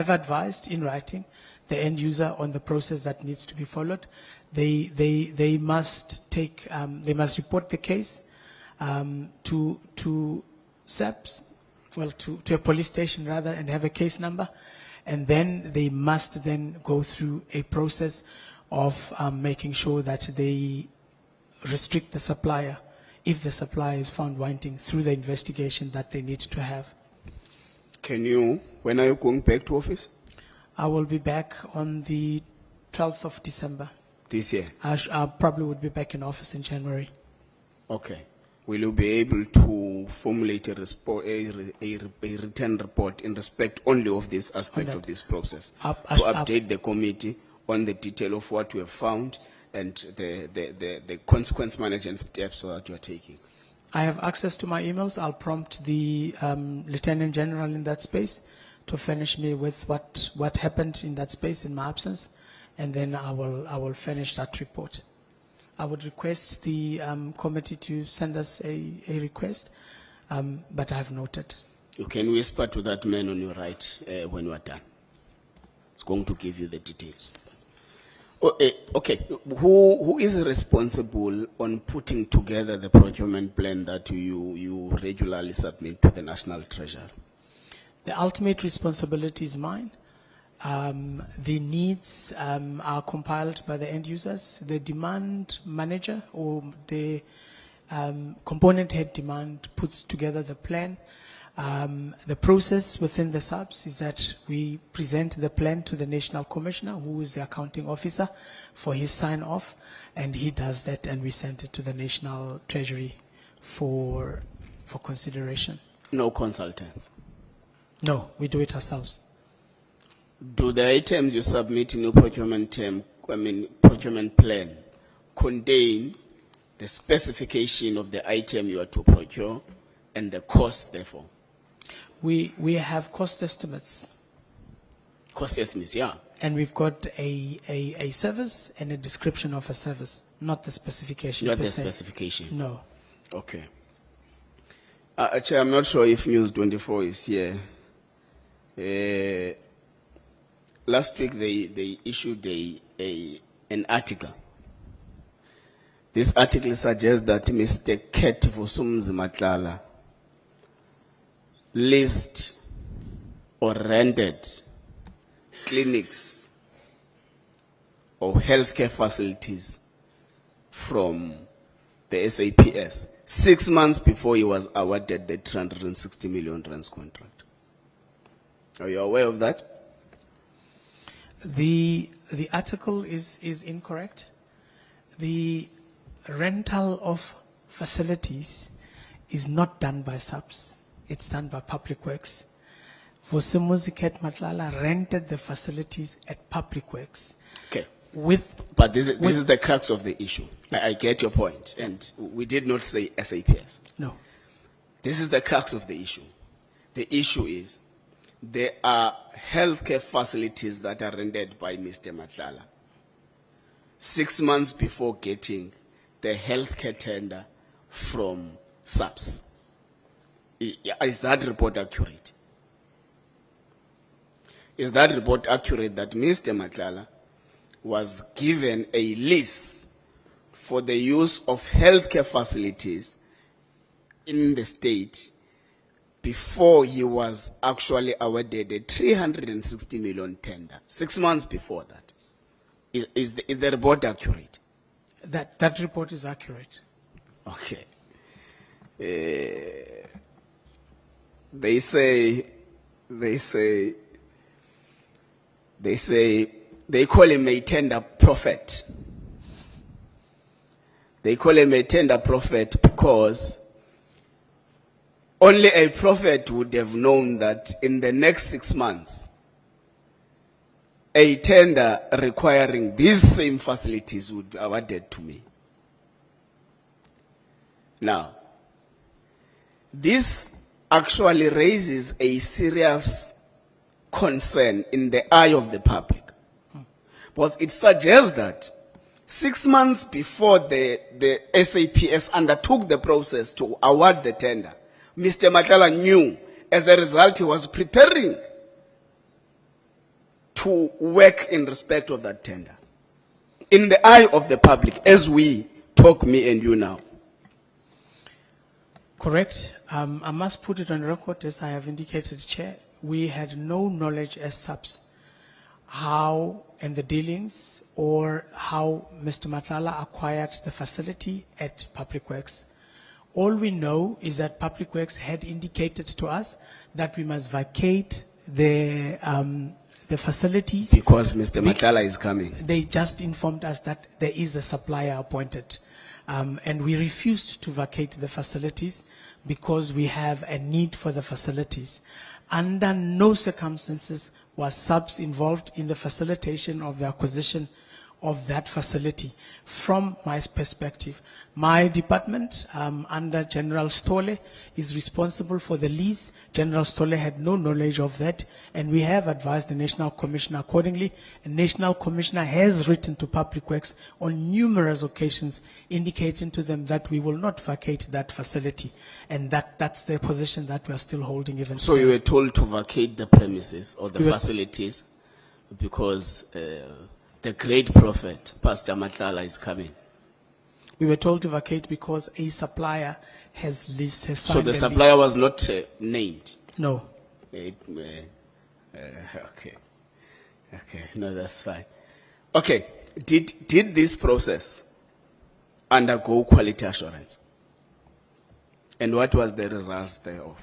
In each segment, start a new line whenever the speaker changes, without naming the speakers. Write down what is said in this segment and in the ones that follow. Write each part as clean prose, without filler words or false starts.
have advised in writing the end user on the process that needs to be followed. They must take, they must report the case to Saps, well, to a police station rather, and have a case number, and then they must then go through a process of making sure that they restrict the supplier if the supplier is found wanting through the investigation that they need to have.
When are you going back to office?
I will be back on the 12th of December.
This year?
I probably would be back in office in January.
Okay. Will you be able to formulate a written report in respect only of this aspect of this process? To update the committee on the detail of what we have found and the consequence management steps that you are taking?
I have access to my emails. I'll prompt the Lieutenant General in that space to furnish me with what happened in that space in my absence, and then I will furnish that report. I would request the committee to send us a request, but I have noted.
You can whisper to that man on your right when you are done. It's going to give you the details. Okay, who is responsible on putting together the procurement plan that you regularly submit to the National Treasury?
The ultimate responsibility is mine. The needs are compiled by the end users. The demand manager or the component head demand puts together the plan. The process within the Saps is that we present the plan to the National Commissioner, who is the accounting officer, for his sign off, and he does that, and we send it to the National Treasury for consideration.
No consultants?
No, we do it ourselves.
Do the items you submit in your procurement procurement plan contain the specification of the item you are to procure and the cost, therefore?
We have cost estimates.
Cost estimates, yeah.
And we've got a service and a description of a service, not the specification.
Not the specification?
No.
Okay. Chair, I'm not sure if News 24 is here. Last week they issued an article. This article suggests that Mr. Ket Vosumzi Matlala leased or rented clinics or healthcare facilities from the SAPS 6 months before he was awarded the 360 million rands contract. Are you aware of that?
The article is incorrect. The rental of facilities is not done by Saps. It's done by Public Works. Vosumuzi Ket Matlala rented the facilities at Public Works.
Okay.
But
this is the crux of the issue. I get your point, and we did not say SAPS.
No.
This is the crux of the issue. The issue is there are healthcare facilities that are rendered by Mr. Matlala 6 months before getting the healthcare tender from Saps. Is that report accurate? Is that report accurate that Mr. Matlala was given a lease for the use of healthcare facilities in the state before he was actually awarded a 360 million tender, 6 months before that? Is the report accurate?
That report is accurate.
Okay. They call him a tender prophet. They call him a tender prophet because only a prophet would have known that in the next 6 months, a tender requiring these same facilities would be awarded to me. Now, this actually raises a serious concern in the eye of the public, because it suggests that 6 months before the SAPS undertook the process to award the tender, Mr. Matlala knew. As a result, he was preparing to work in respect of that tender? In the eye of the public, as we talk, me and you now.
Correct. I must put it on record, as I have indicated, Chair. We had no knowledge as Saps how and the dealings or how Mr. Matlala acquired the facility at Public Works. All we know is that Public Works had indicated to us that we must vacate the facilities.
Because Mr. Matlala is coming.
They just informed us that there is a supplier appointed. And we refused to vacate the facilities because we have a need for the facilities. Under no circumstances was Saps involved in the facilitation of the acquisition of that facility. From my perspective, my department, under General Stolle, is responsible for the lease. General Stolle had no knowledge of that, and we have advised the National Commissioner accordingly. And National Commissioner has written to Public Works on numerous occasions, indicating to them that we will not vacate that facility, and that's the position that we are still holding even
So you were told to vacate the premises or the facilities because the great prophet, Pastor Matlala, is coming.
We were told to vacate because a supplier has signed
So the
a
supplier
lease.
was not named.
No.
Okay. Okay. No, that's fine. Okay. Did this process undergo quality assurance? And what was the results thereof?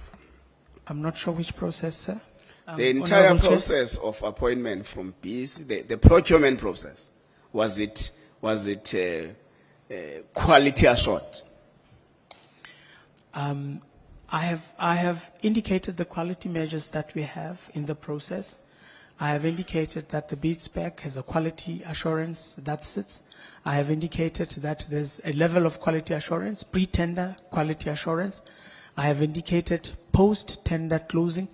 I'm not sure which process, sir.
The entire
Honorable Chair.
process of appointment from BC, the procurement process, was it quality assured?
I have indicated the quality measures that we have in the process. I have indicated that the bid spec has a quality assurance that sits. I have indicated that there's a level of quality assurance, pre-tender quality assurance. I have indicated post-tender closing,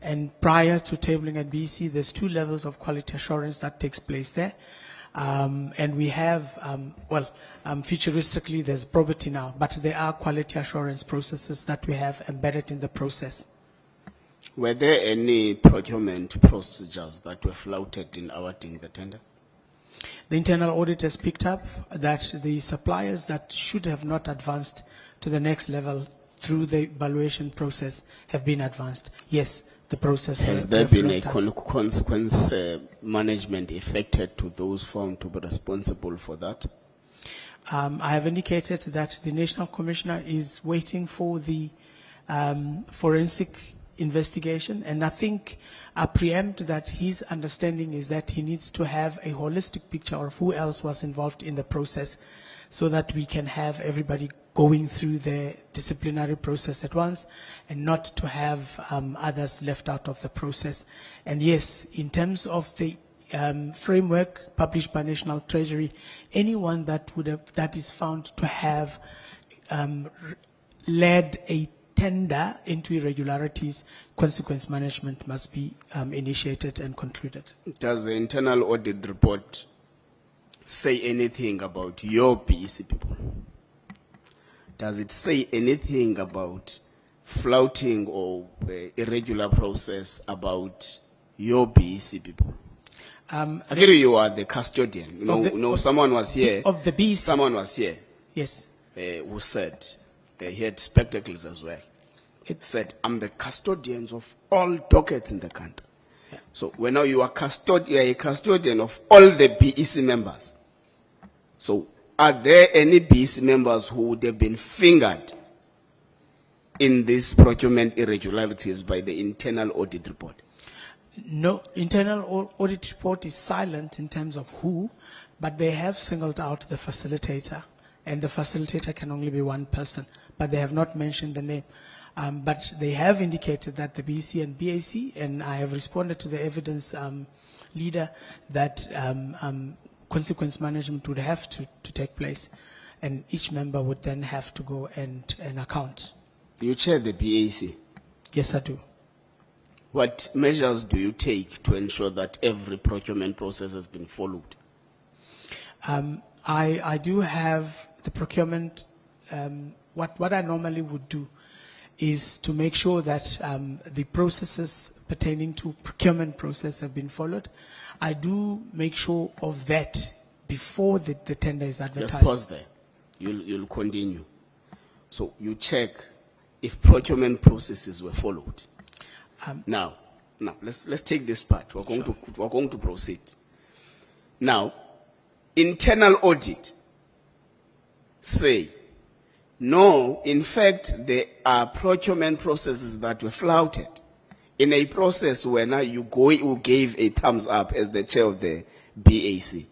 and prior to tabling at BC, there's 2 levels of quality assurance that takes place there. And we have, futuristically, there's probity now, but there are quality assurance processes that we have embedded in the process.
Were there any procurement procedures that were flouted in awarding the tender?
The internal audit has picked up that the suppliers that should have not advanced to the next level through the evaluation process have been advanced. Yes, the process
Has there been a consequence management effected to those found to be responsible for that?
I have indicated that the National Commissioner is waiting for the forensic investigation, and I think I preempt that his understanding is that he needs to have a holistic picture of who else was involved in the process, so that we can have everybody going through the disciplinary process at once and not to have others left out of the process. And yes, in terms of the framework published by National Treasury, anyone that is found to have led a tender into irregularities, consequence management must be initiated and concluded.
Does the internal audit report say anything about your BEC people? Does it say anything about flouting or irregular process about your BEC people? I hear you are the custodian. Someone was here.
Of the BEC?
Someone was here.
Yes.
Who said, he had spectacles as well. It said, I'm the custodian of all dockets in the country.
Yeah.
So when now you are a custodian of all the BEC members. So are there any BEC members who would have been fingered in these procurement irregularities by the internal audit report?
No, internal audit report is silent in terms of who, but they have singled out the facilitator, and the facilitator can only be one person, but they have not mentioned the name. But they have indicated that the BC and BAC, and I have responded to the evidence leader that consequence management would have to take place, and each member would then have to go and account.
You chair the BAC.
Yes, I do.
What measures do you take to ensure that every procurement process has been followed?
I do have the procurement. What I normally would do is to make sure that the processes pertaining to procurement process have been followed. I do make sure of that before the tender is advertised.
Just pause there. You'll continue. So you check if procurement processes were followed. Now, let's take this part. We're going to proceed. Now, internal audit say, no, in fact, there are procurement processes that were flouted. In a process where now you gave a thumbs up as the chair of the BAC.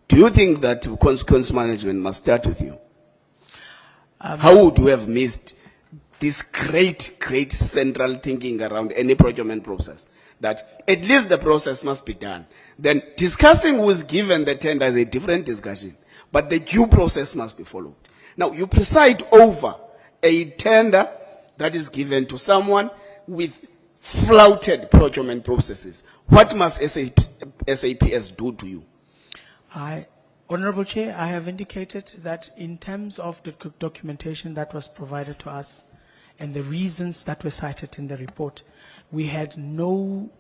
Do you think that consequence management must start with you? How would you have missed this great central thinking around any procurement process? That at least the process must be done. Then discussing who's given the tender is a different discussion. But the due process must be followed. Now, you preside over a tender that is given to someone with flouted procurement processes. What must SAPS do to you?
Honorable Chair, I have indicated that in terms of the documentation that was provided to us and the reasons that were cited in the report, we have no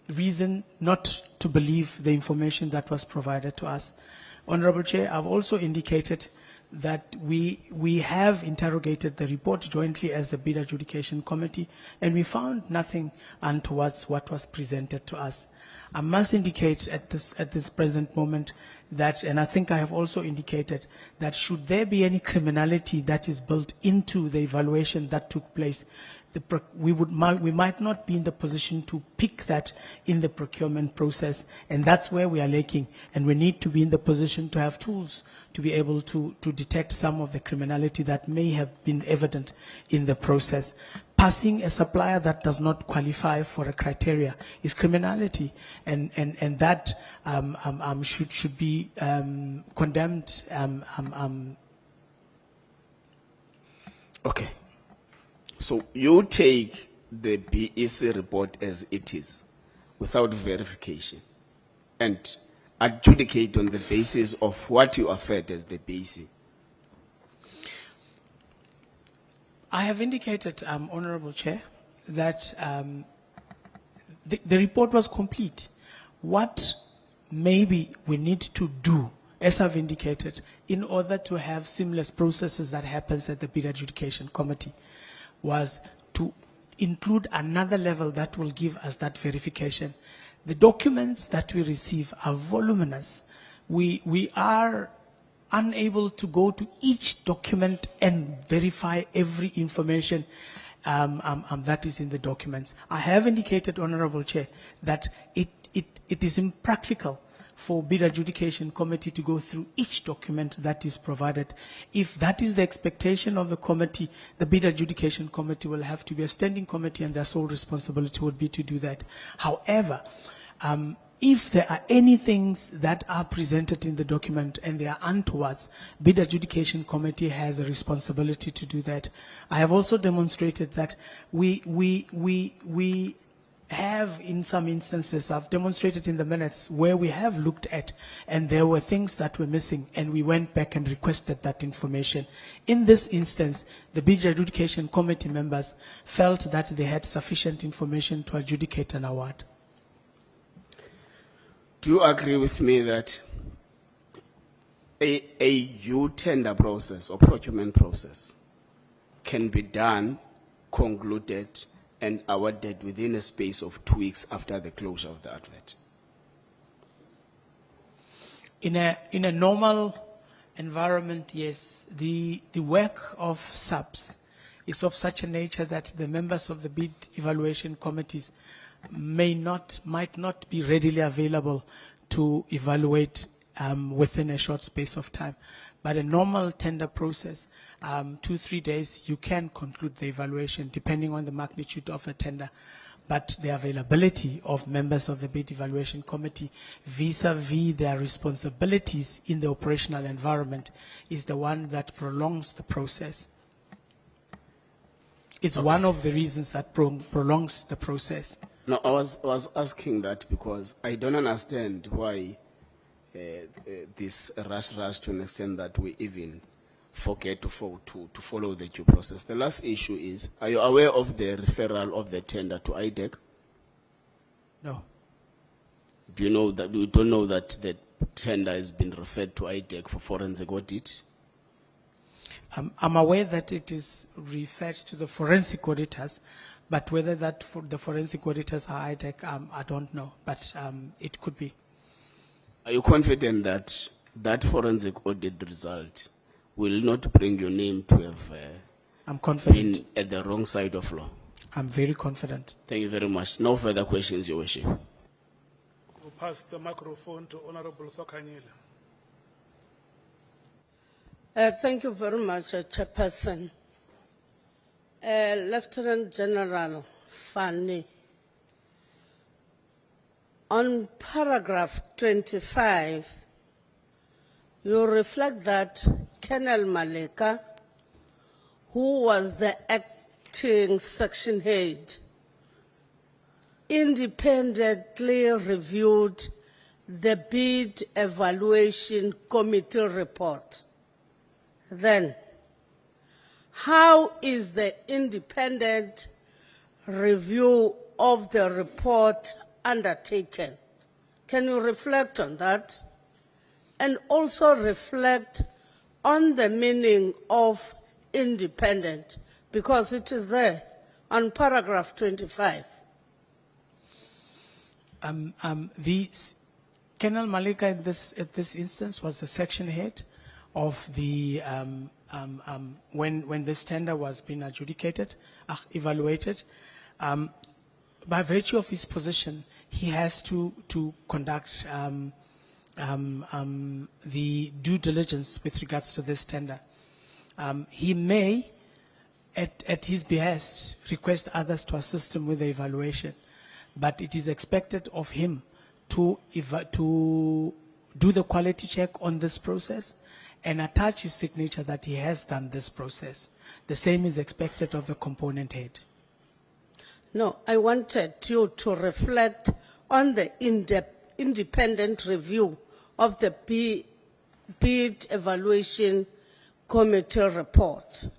reason not to believe the information that was provided to us. Honorable Chair, I've also indicated that we have interrogated the report jointly as the Bid Adjudication Committee, and we found nothing untowards what was presented to us. I must indicate at this present moment that, and I think I have also indicated, that should there be any criminality that is built into the evaluation that took place, we might not be in the position to pick that in the procurement process, and that's where we are lacking, and we need to be in the position to have tools to be able to detect some of the criminality that may have been evident in the process. Passing a supplier that does not qualify for a criteria is criminality, and that should be condemned.
Okay. So you take the BEC report as it is, without verification, and adjudicate on the basis of what you affirmed as the BEC.
I have indicated, Honorable Chair, that the report was complete. What maybe we need to do, as I've indicated, in order to have seamless processes that happens at the Bid Adjudication Committee, was to include another level that will give us that verification. The documents that we receive are voluminous. We are unable to go to each document and verify every information that is in the documents. I have indicated, Honorable Chair, that it is impractical for Bid Adjudication Committee to go through each document that is provided. If that is the expectation of the committee, the Bid Adjudication Committee will have to be a standing committee, and their sole responsibility would be to do that. However, if there are any things that are presented in the document and they are untowards, Bid Adjudication Committee has a responsibility to do that. I have also demonstrated that we have, in some instances, I've demonstrated in the minutes where we have looked at and there were things that were missing, and we went back and requested that information. In this instance, the Bid Adjudication Committee members felt that they had sufficient information to adjudicate an award.
Do you agree with me that a U-tender process or procurement process can be done, concluded, and awarded within a space of 2 weeks after the closure of the advert?
In a normal environment, yes. The work of Saps is of such a nature that the members of the bid evaluation committees might not be readily available to evaluate within a short space of time. But a normal tender process, 2-3 days, you can conclude the evaluation depending on the magnitude of a tender. But the availability of members of the bid evaluation committee vis-a-vis their responsibilities in the operational environment is the one that prolongs the process. It's one of the reasons that prolongs the process.
No, I was asking that because I don't understand why this rush to an extent that we even forget to follow the due process. The last issue is, are you aware of the referral of the tender to IDEC?
No.
Do you know that, you don't know that the tender has been referred to IDEC for forensic audit?
I'm aware that it is referred to the forensic auditors, but whether that for the forensic auditors are IDEC, I don't know, but it could be.
Are you confident that that forensic audit result will not bring your name to have
I'm confident.
been at the wrong side of law?
I'm very confident.
Thank you very much. No further questions, Your Worship.
We'll pass the microphone to Honorable Sokanyile.
Thank you very much, Chairperson. Lieutenant General Fani, on paragraph 25, you reflect that Colonel Maleka, who was the acting section head, independently reviewed the bid evaluation committee report. Then, how is the independent review of the report undertaken? Can you reflect on that? And also reflect on the meaning of independent, because it is there on paragraph 25.
The Colonel Malika at this instance was the section head of the when this tender was being adjudicated, evaluated. By virtue of his position, he has to conduct the due diligence with regards to this tender. He may, at his behest, request others to assist him with the evaluation, but it is expected of him to do the quality check on this process and attach his signature that he has done this process. The same is expected of the component head.
No, I wanted you to reflect on the independent review of the bid evaluation committee report.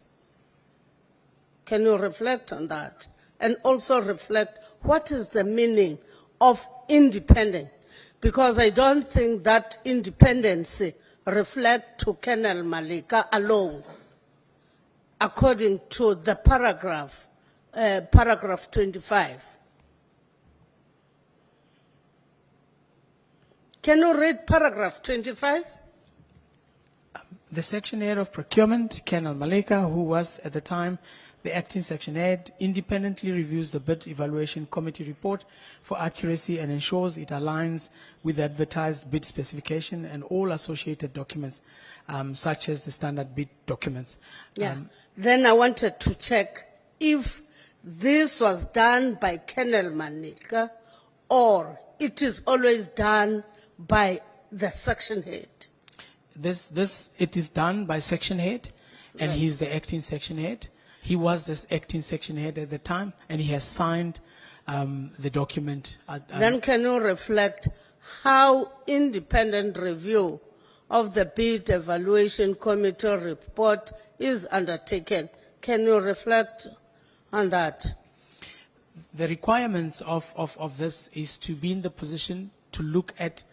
Can you reflect on that? And also reflect what is the meaning of independent? Because I don't think that independency reflect to Colonel Malika alone, according to the paragraph 25. Can you read paragraph 25?
The section head of procurement, Colonel Malika, who was at the time the acting section head, independently reviews the bid evaluation committee report for accuracy and ensures it aligns with the advertised bid specification and all associated documents, such as the standard bid documents.
Yeah. Then I wanted to check if this was done by Colonel Malika or it is always done by the section head.
It is done by section head, and
Right.
he's the acting section head. He was this acting section head at the time, and he has signed the document.
Then can you reflect how independent review of the bid evaluation committee report is undertaken? Can you reflect on that?
The requirements of this is to be in the position to look at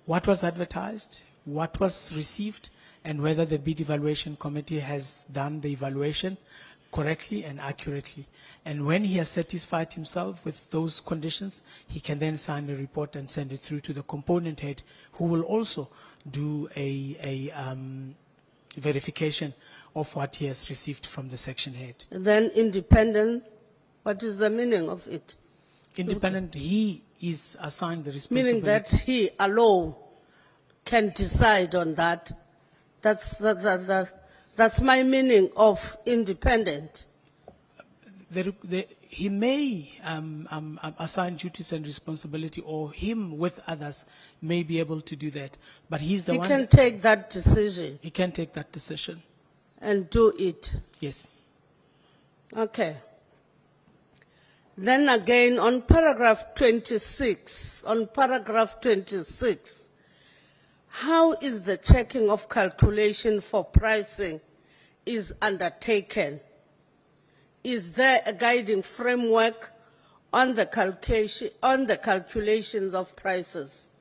what was advertised, what was received, and whether the bid evaluation committee has done the evaluation correctly and accurately. And when he has satisfied himself with those conditions, he can then sign the report and send it through to the component head, who will also do a verification of what he has received from the section head.
Then independent, what is the meaning of it?
Independent, he is assigned the responsibility.
Meaning that he alone can decide on that. That's my meaning of independent.
He may assign duties and responsibility, or him with others may be able to do that. But he's the
He
one.
can take that decision
He can take that decision.
and do it.
Yes.
Okay. Then again, on paragraph 26, how is the checking of calculation for pricing is undertaken, is there a guiding framework on the calculations of prices?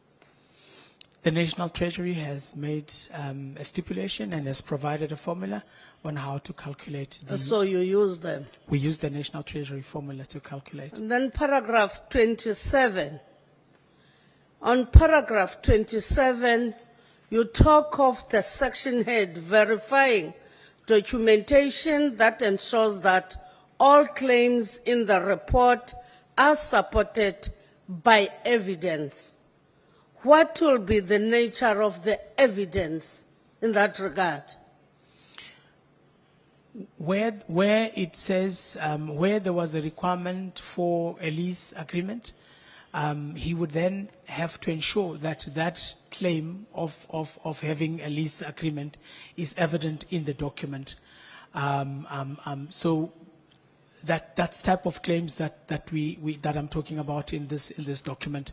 The National Treasury has made a stipulation and has provided a formula on how to calculate.
So you use them.
We use the National Treasury formula to calculate.
And then paragraph 27. On paragraph 27, you talk of the section head verifying documentation that ensures that all claims in the report are supported by evidence. What will be the nature of the evidence in that regard?
Where it says, where there was a requirement for a lease agreement, he would then have to ensure that that claim of having a lease agreement is evident in the document. So that's type of claims that I'm talking about in this document,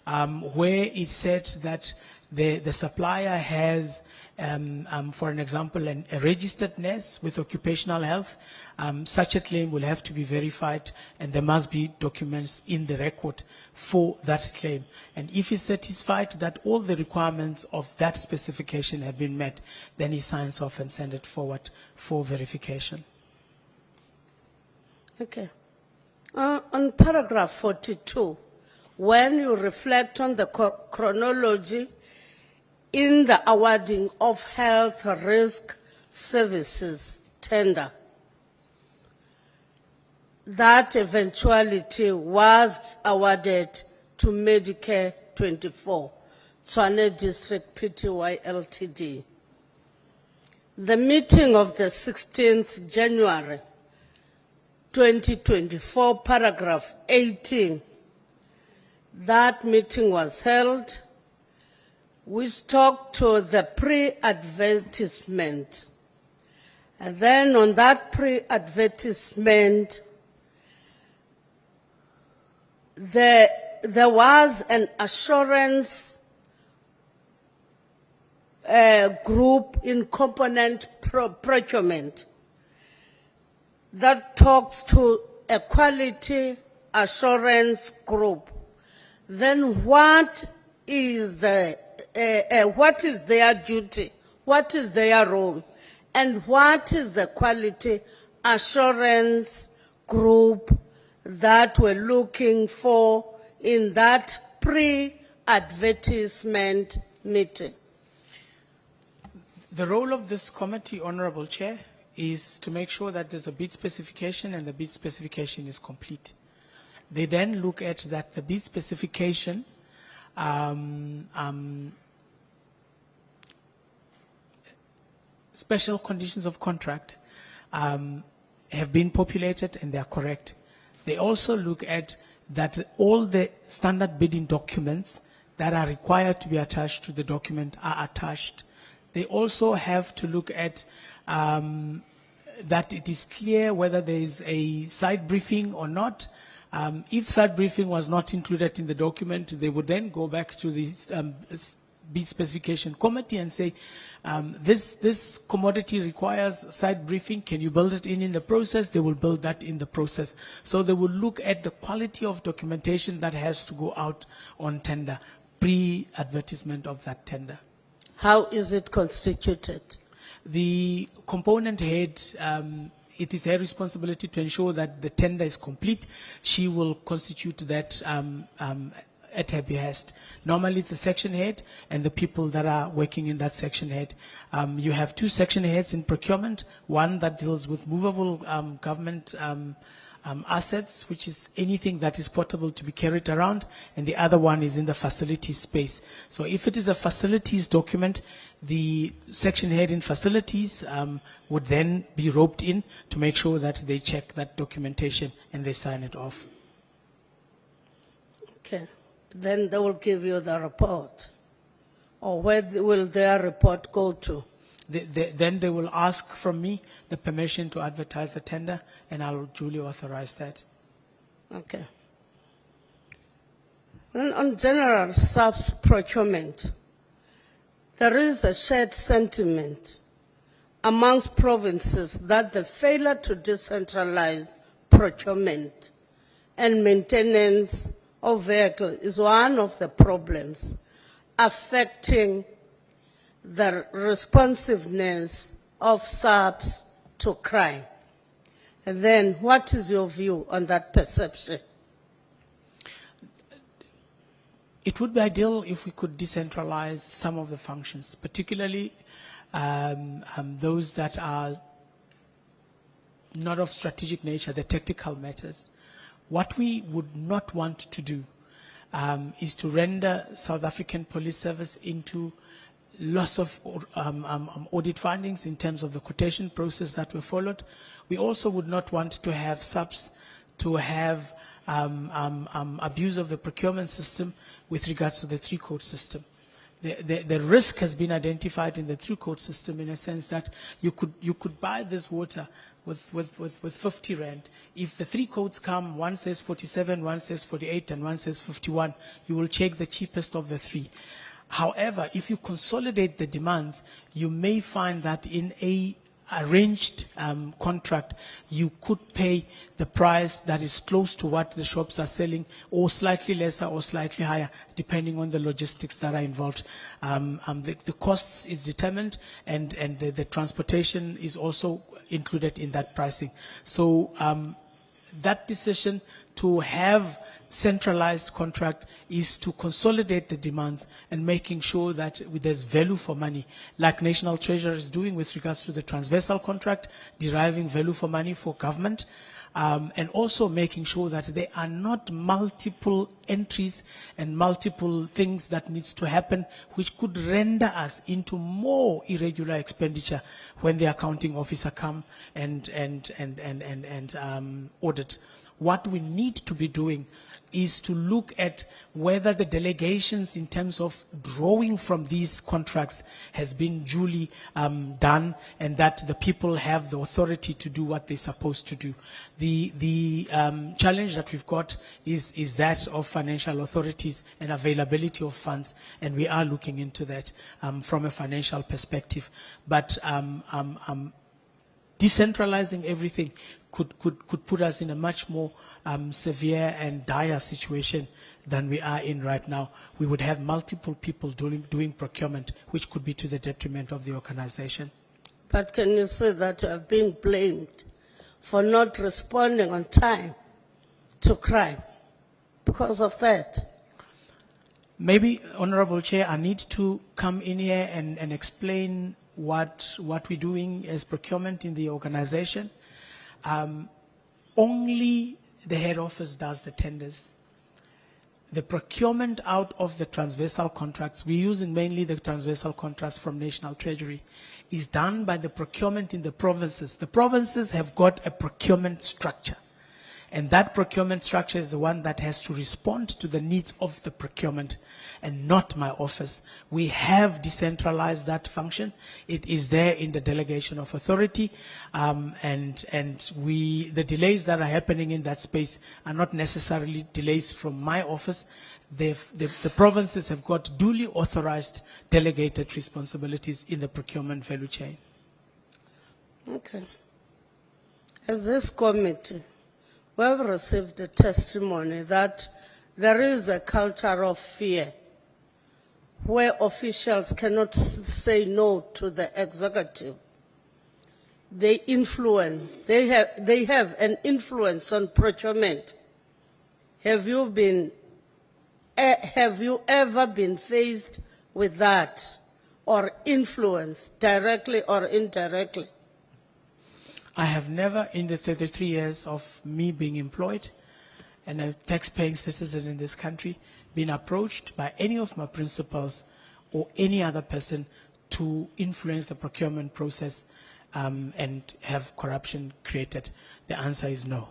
where it said that the supplier has, for an example, a registered nurse with occupational health. Such a claim will have to be verified, and there must be documents in the record for that claim. And if he's satisfied that all the requirements of that specification have been met, then he signs off and sends it forward for verification.
Okay. On paragraph 42, when you reflect on the chronology in the awarding of health risk services tender, that eventuality was awarded to Medicare 24, Tshwane District Pty Ltd. The meeting of the 16th January 2024, paragraph 18, that meeting was held. We talked to the pre-advertisement. And then on that pre-advertisement, there was an assurance group in component procurement that talks to a quality assurance group. Then what is their duty? What is their role? And what is the quality assurance group that we're looking for in that pre-advertisement meeting?
The role of this committee, Honorable Chair, is to make sure that there's a bid specification and the bid specification is complete. They then look at that the bid specification special conditions of contract have been populated and they are correct. They also look at that all the standard bidding documents that are required to be attached to the document are attached. They also have to look at that it is clear whether there is a side briefing or not. If side briefing was not included in the document, they would then go back to the bid specification committee and say, this commodity requires side briefing. Can you build it in the process? They will build that in the process. So they will look at the quality of documentation that has to go out on tender, pre-advertisement of that tender.
How is it constituted?
The component head, it is her responsibility to ensure that the tender is complete. She will constitute that at her behest. Normally it's a section head and the people that are working in that section head. You have two section heads in procurement, one that deals with movable government assets, which is anything that is portable to be carried around, and the other one is in the facilities space. So if it is a facilities document, the section head in facilities would then be roped in to make sure that they check that documentation and they sign it off.
Okay. Then they will give you the report. Or where will their report go to?
Then they will ask from me the permission to advertise the tender, and I'll duly authorize that.
Okay. Then on general Saps procurement, there is a shared sentiment amongst provinces that the failure to decentralize procurement and maintenance of vehicles is one of the problems affecting the responsiveness of Saps to crime. And then, what is your view on that perception?
It would be ideal if we could decentralize some of the functions, particularly those that are not of strategic nature, the tactical matters. What we would not want to do is to render South African Police Service into loss of audit findings in terms of the quotation process that were followed. We also would not want to have Saps to have abuse of the procurement system with regards to the three-code system. The risk has been identified in the three-code system in a sense that you could buy this water with 50 rand. If the three codes come, one says 47, one says 48, and one says 51, you will check the cheapest of the three. However, if you consolidate the demands, you may find that in a arranged contract, you could pay the price that is close to what the shops are selling, or slightly lesser or slightly higher, depending on the logistics that are involved. The costs is determined, and the transportation is also included in that pricing. So that decision to have centralized contract is to consolidate the demands and making sure that there's value for money, like National Treasury is doing with regards to the transversal contract, deriving value for money for government, and also making sure that there are not multiple entries and multiple things that needs to happen, which could render us into more irregular expenditure when the accounting officer come and audit. What we need to be doing is to look at whether the delegations in terms of drawing from these contracts has been duly done, and that the people have the authority to do what they're supposed to do. The challenge that we've got is that of financial authorities and availability of funds, and we are looking into that from a financial perspective. But decentralizing everything could put us in a much more severe and dire situation than we are in right now. We would have multiple people doing procurement, which could be to the detriment of the organization.
But can you say that you have been blamed for not responding on time to crime because of that?
Maybe, Honorable Chair, I need to come in here and explain what we're doing as procurement in the organization. Only the head office does the tenders. The procurement out of the transversal contracts, we're using mainly the transversal contracts from National Treasury, is done by the procurement in the provinces. The provinces have got a procurement structure, and that procurement structure is the one that has to respond to the needs of the procurement, and not my office. We have decentralized that function. It is there in the delegation of authority, and the delays that are happening in that space are not necessarily delays from my office. The provinces have got duly authorized delegated responsibilities in the procurement value chain.
Okay. As this committee, we have received a testimony that there is a culture of fear where officials cannot say no to the executive. They have an influence on procurement. Have you ever been faced with that, or influenced directly or indirectly?
I have never, in the 33 years of me being employed and a tax-paying citizen in this country, been approached by any of my principals or any other person to influence the procurement process and have corruption created. The answer is no.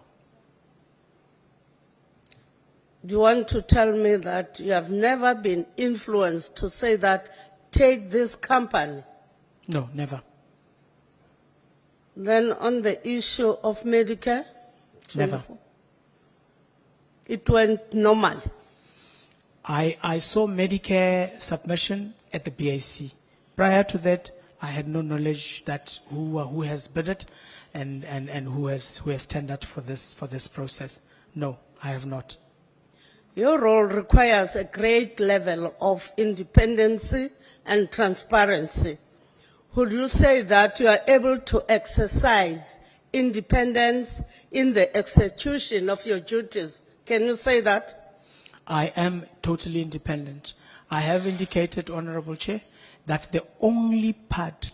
Do you want to tell me that you have never been influenced to say that, take this company?
No, never.
Then on the issue of Medicare?
Never.
It went normal.
I saw Medicare submission at the BAC. Prior to that, I had no knowledge that who has bid it and who has tendered for this process. No, I have not.
Your role requires a great level of independence and transparency. Would you say that you are able to exercise independence in the execution of your duties? Can you say that?
I am totally independent. I have indicated, Honorable Chair, that the only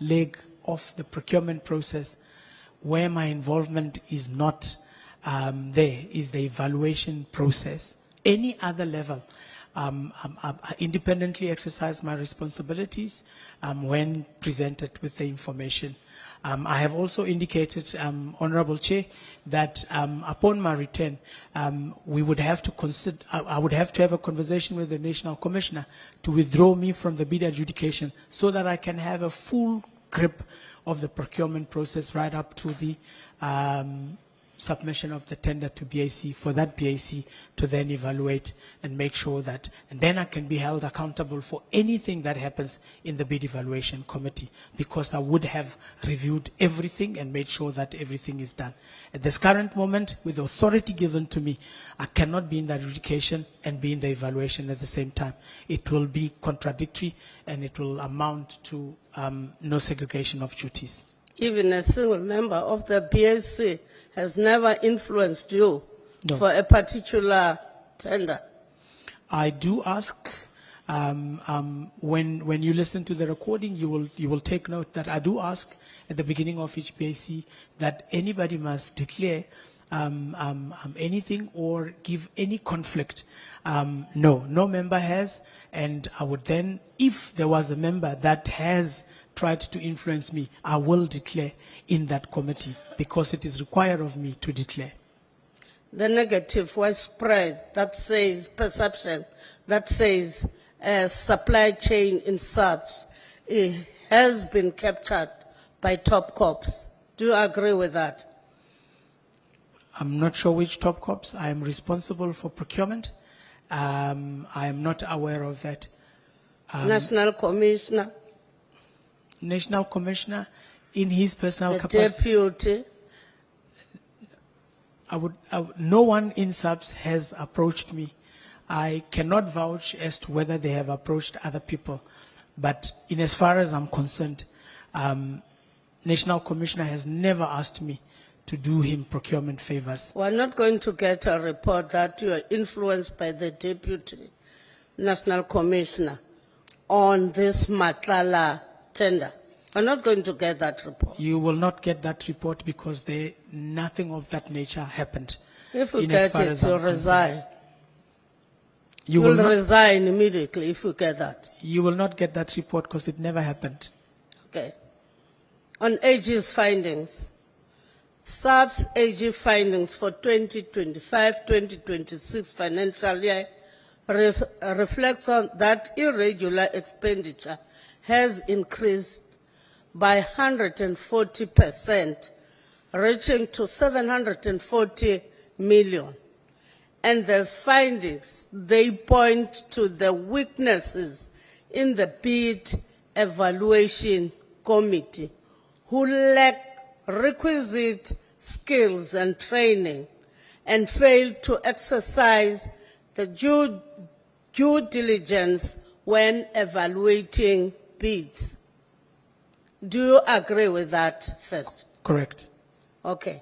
leg of the procurement process where my involvement is not there is the evaluation process. Any other level, I independently exercise my responsibilities when presented with the information. I have also indicated, Honorable Chair, that upon my return, we would have to consider, I would have to have a conversation with the National Commissioner to withdraw me from the bid adjudication so that I can have a full grip of the procurement process right up to the submission of the tender to BAC, for that BAC to then evaluate and make sure that, and then I can be held accountable for anything that happens in the bid evaluation committee, because I would have reviewed everything and made sure that everything is done. At this current moment, with the authority given to me, I cannot be in the adjudication and be in the evaluation at the same time. It will be contradictory and it will amount to no segregation of duties.
Even a single member of the BAC has never influenced you
No.
for a particular tender.
I do ask, when you listen to the recording, you will take note that I do ask at the beginning of each BAC that anybody must declare anything or give any conflict. No member has, and I would then, if there was a member that has tried to influence me, I will declare in that committee because it is required of me to declare.
The negative widespread that says perception, that says supply chain in Saps has been captured by top cops. Do you agree with that?
I'm not sure which top cops. I am responsible for procurement. I am not aware of that.
National Commissioner,
National Commissioner, in his personal
the
capacity,
deputy,
no one in Saps has approached me. I cannot vouch as to whether they have approached other people, but in as far as I'm concerned, National Commissioner has never asked me to do him procurement favors.
we're not going to get a report that you are influenced by the deputy National Commissioner on this Matlala tender. We're not going to get that report.
You will not get that report because nothing of that nature happened.
If we
in as
get
far
it,
as I'm
you'll resign.
concerned. You will not,
resign immediately if we get that.
you will not get that report because it never happened.
Okay. On AG's findings, Saps AG findings for 2025-2026 financial year reflects on that irregular expenditure has increased by 140%, reaching to 740 million. And the findings, they point to the weaknesses in the bid evaluation committee, who lack requisite skills and training and fail to exercise the due diligence when evaluating bids. Do you agree with that first?
Correct.
Okay.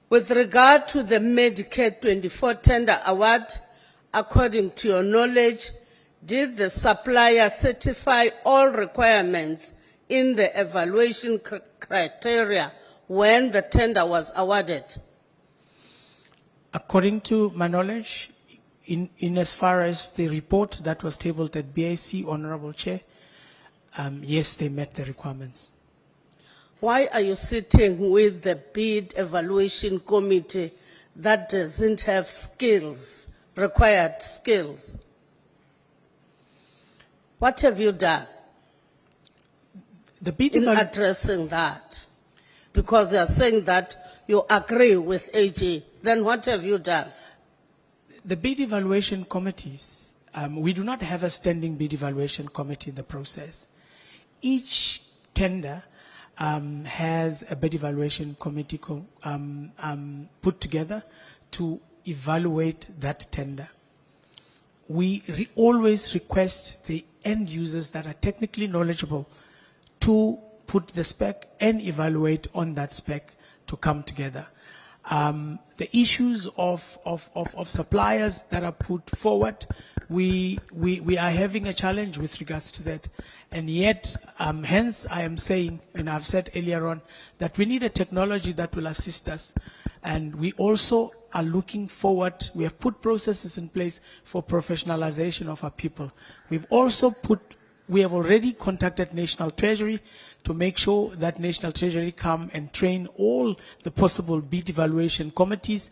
With regard to the Medicare 24 tender award, according to your knowledge, did the supplier certify all requirements in the evaluation criteria when the tender was awarded?
According to my knowledge, in as far as the report that was tabled at BAC, Honorable Chair, yes, they met the requirements.
Why are you sitting with the bid evaluation committee that doesn't have skills, required skills? What have you done
The bid
in
evalu-
addressing that? Because you are saying that you agree with AG, then what have you done?
The bid evaluation committees, we do not have a standing bid evaluation committee in the process. Each tender has a bid evaluation committee put together to evaluate that tender. We always request the end users that are technically knowledgeable to put the spec and evaluate on that spec to come together. The issues of suppliers that are put forward, we are having a challenge with regards to that. And yet, hence I am saying, and I've said earlier on, that we need a technology that will assist us. And we also are looking forward, we have put processes in place for professionalization of our people. We have already contacted National Treasury to make sure that National Treasury come and train all the possible bid evaluation committees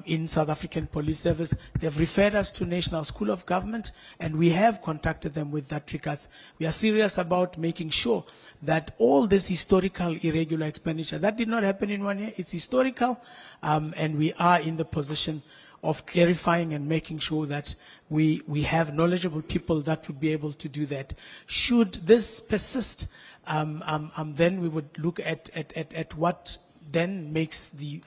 in South African Police Service. They've referred us to National School of Government, and we have contacted them with that regards. We are serious about making sure that all this historical irregular expenditure, that did not happen in 1 year, it's historical, and we are in the position of clarifying and making sure that we have knowledgeable people that would be able to do that. Should this persist, then we would look at what then makes the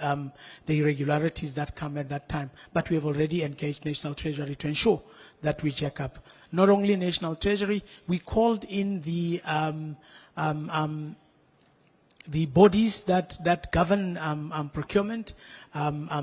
irregularities that come at that time. But we have already engaged National Treasury to ensure that we check up. Not only National Treasury, we called in the bodies that govern procurement,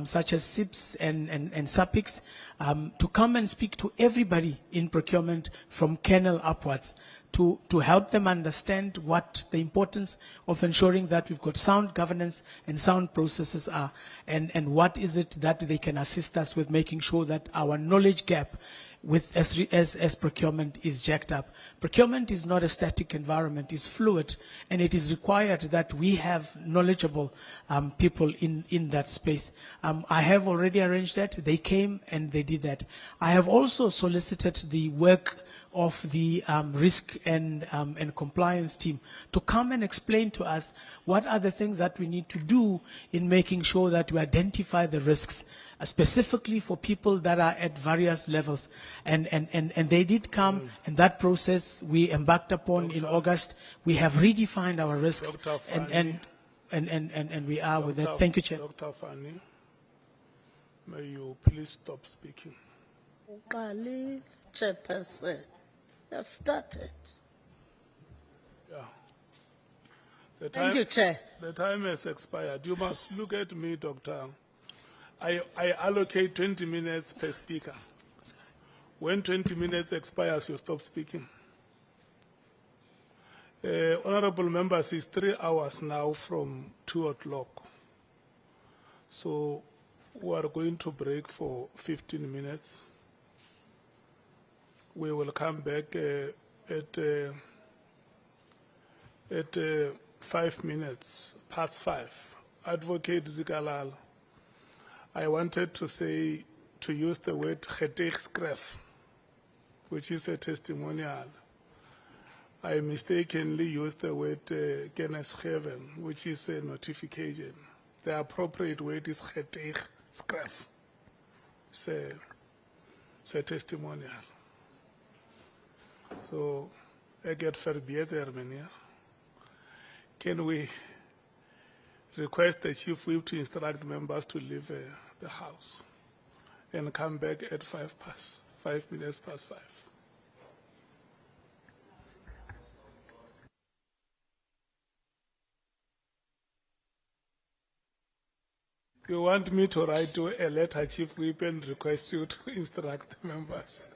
such as Saps and Saps, to come and speak to everybody in procurement from Colonel upwards, to help them understand what the importance of ensuring that we've got sound governance and sound processes are, and what is it that they can assist us with, making sure that our knowledge gap with as procurement is jacked up. Procurement is not a static environment, it's fluid, and it is required that we have knowledgeable people in that space. I have already arranged that. They came and they did that. I have also solicited the work of the risk and compliance team to come and explain to us what are the things that we need to do in making sure that we identify the risks, specifically for people that are at various levels. And they did come, and that process we embarked upon in August. We have redefined our risks, and we are with that. Thank you, Chair.
Dr. Fanny, may you please stop speaking.
Kali, Chairperson, I've started.
Yeah.
Thank you, Chair.
The time has expired. You must look at me, Doctor. I allocate 20 minutes per speaker. When 20 minutes expires, you stop speaking. Honorable members, it's 3 hours now from 2 o'clock. So we are going to break for 15 minutes. We will come back at 5 minutes past 5. Advocate Zikalala, I wanted to use the word "getuigskrif," which is a testimonial. I mistakenly used the word kennisgewing, which is a notification. The appropriate word is "getuigskrif." It's a testimonial. So, I get verbeter, meneer. Can we request the Chief Whip to instruct members to leave the House and come back at 5 minutes past 5? You want me to write to a letter, Chief Whip, and request you to instruct the members?